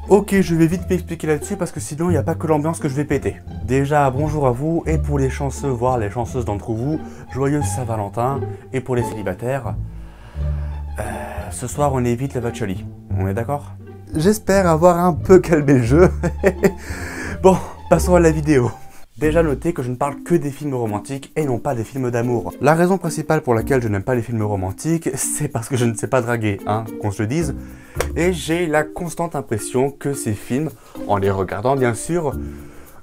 Ok, je vais vite m'expliquer là-dessus parce que sinon il n'y a pas que l'ambiance que je vais péter. Déjà, bonjour à vous, et pour les chanceux, voire les chanceuses d'entre vous, joyeuse Saint-Valentin, et pour les célibataires, ce soir on évite Love Actually, on est d'accord? J'espère avoir un peu calmé le jeu. Bon, passons à la vidéo. Déjà notez que je ne parle que des films romantiques et non pas des films d'amour. La raison principale pour laquelle je n'aime pas les films romantiques, c'est parce que je ne sais pas draguer, hein, qu'on se le dise. Et j'ai la constante impression que ces films, en les regardant bien sûr,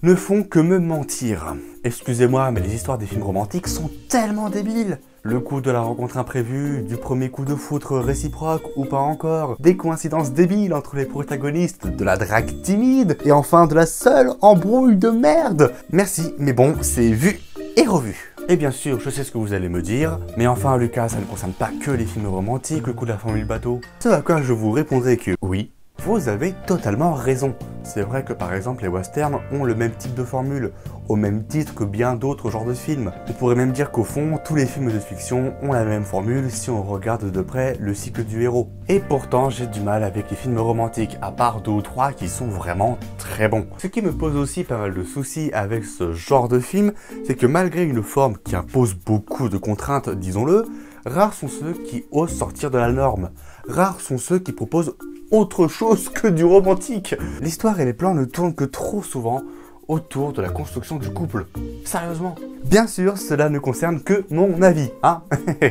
ne font que me mentir. Excusez-moi, mais les histoires des films romantiques sont tellement débiles. Le coup de la rencontre imprévue, du premier coup de foudre réciproque ou pas encore, des coïncidences débiles entre les protagonistes, de la drague timide, et enfin de la seule embrouille de merde. Merci, mais bon, c'est vu et revu. Et bien sûr, je sais ce que vous allez me dire, mais enfin Lucas, ça ne concerne pas que les films romantiques, le coup de la formule bateau. Ce à quoi je vous répondrai que oui, vous avez totalement raison. C'est vrai que par exemple les westerns ont le même type de formule, au même titre que bien d'autres genres de films. On pourrait même dire qu'au fond, tous les films de fiction ont la même formule si on regarde de près le cycle du héros. Et pourtant, j'ai du mal avec les films romantiques, à part 2 ou 3 qui sont vraiment très bons. Ce qui me pose aussi pas mal de soucis avec ce genre de film, c'est que malgré une forme qui impose beaucoup de contraintes, disons-le, rares sont ceux qui osent sortir de la norme. Rares sont ceux qui proposent autre chose que du romantique. L'histoire et les plans ne tournent que trop souvent autour de la construction du couple. Sérieusement. Bien sûr, cela ne concerne que mon avis, hein.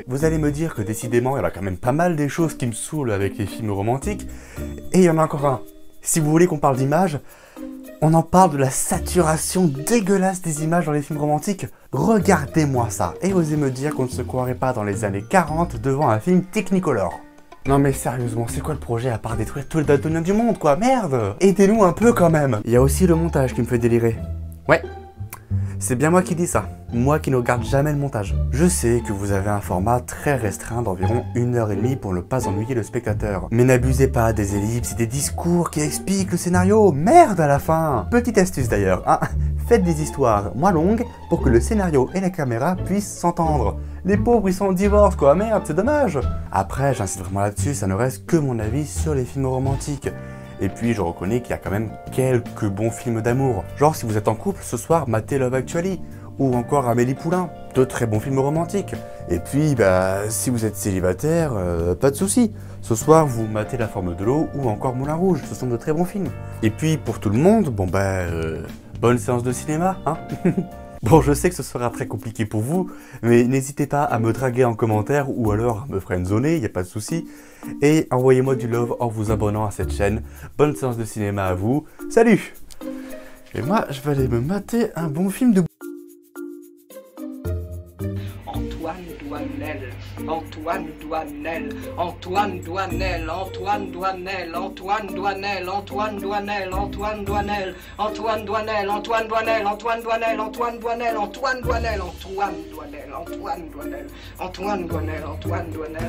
Vous allez me dire que décidément, il y en a quand même pas mal des choses qui me saoulent avec les films romantiques. Et il y en a encore un. Si vous voulez qu'on parle d'images, on en parle de la saturation dégueulasse des images dans les films romantiques. Regardez-moi ça et osez me dire qu'on ne se croirait pas dans les années 40 devant un film Technicolor. Non mais sérieusement, c'est quoi le projet à part détruire tous les daltoniens du monde quoi, merde! Aidez-nous un peu quand même. Il y a aussi le montage qui me fait délirer. Ouais, c'est bien moi qui dis ça. Moi qui ne regarde jamais le montage. Je sais que vous avez un format très restreint d'environ 1h30 pour ne pas ennuyer le spectateur. Mais n'abusez pas des ellipses et des discours qui expliquent le scénario. Merde à la fin! Petite astuce d'ailleurs, hein. Faites des histoires moins longues pour que le scénario et la caméra puissent s'entendre. Les pauvres ils sont en divorce quoi, merde, c'est dommage. Après, j'insiste vraiment là-dessus, ça ne reste que mon avis sur les films romantiques. Et puis je reconnais qu'il y a quand même quelques bons films d'amour. Genre si vous êtes en couple, ce soir, matez Love Actually. Ou encore Amélie Poulain, de très bons films romantiques. Et puis, bah, si vous êtes célibataire, pas de soucis. Ce soir, vous matez La Forme de l'eau ou encore Moulin Rouge, ce sont de très bons films. Et puis, pour tout le monde, bon bah, bonne séance de cinéma, hein. Bon, je sais que ce sera très compliqué pour vous, mais n'hésitez pas à me draguer en commentaire ou alors à me friendzoner, y a pas de souci. Et envoyez-moi du love en vous abonnant à cette chaîne. Bonne séance de cinéma à vous. Salut! Et moi, je vais aller me mater un bon film de... Antoine Douanel, Antoine Douanel, Antoine Douanel, Antoine Douanel, Antoine Douanel, Antoine Douanel, Antoine Douanel, Antoine Douanel, Antoine Douanel, Antoine Douanel, Antoine Douanel, Antoine Douanel, Antoine Douanel, Antoine Douanel, Antoine Douanel, Antoine Douanel.